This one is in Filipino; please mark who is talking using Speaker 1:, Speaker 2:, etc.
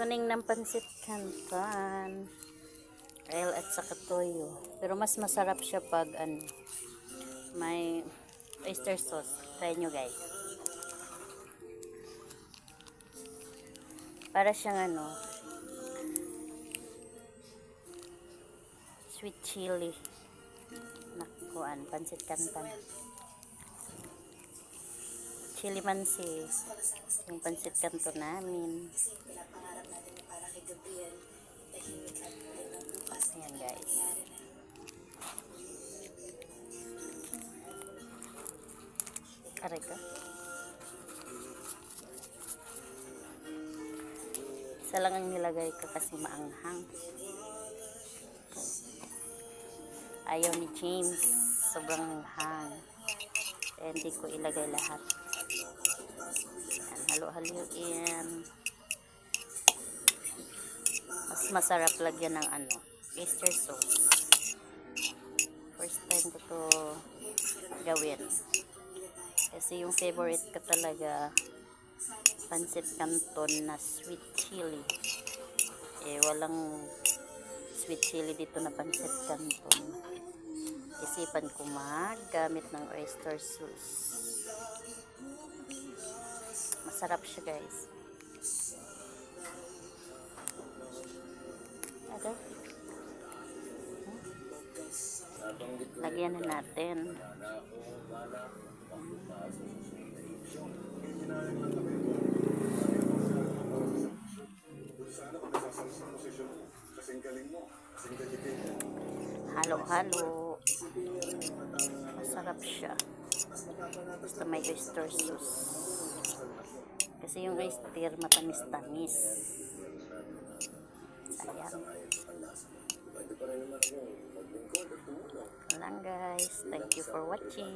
Speaker 1: Suning ng pansit canton. Kale at saka toyo. Pero mas masarap siya pag may oyster sauce. Try nyo guys. Para siyang sweet chili. Nakuan, pansit canton. Chili mansi. Yung pansit canton namin. Ayan guys. Aray ka. Isa lang ang nilagay ko kasi maanghang. Ayaw ni James. Sobrang hang. Kaya hindi ko ilagay lahat. Ayan, halo-haloin. Mas masarap lagyan ng oyster sauce. First time ko to gawin. Kasi yung favorite ko talaga pansit canton na sweet chili. Walang sweet chili dito na pansit canton. Isipan ko maggamit ng oyster sauce. Masarap siya guys. Lagyan na natin. Halo-halo. Masarap siya. Basta may oyster sauce. Kasi yung oyster matamis-tamis. Sayang. Lang guys. Thank you for watching.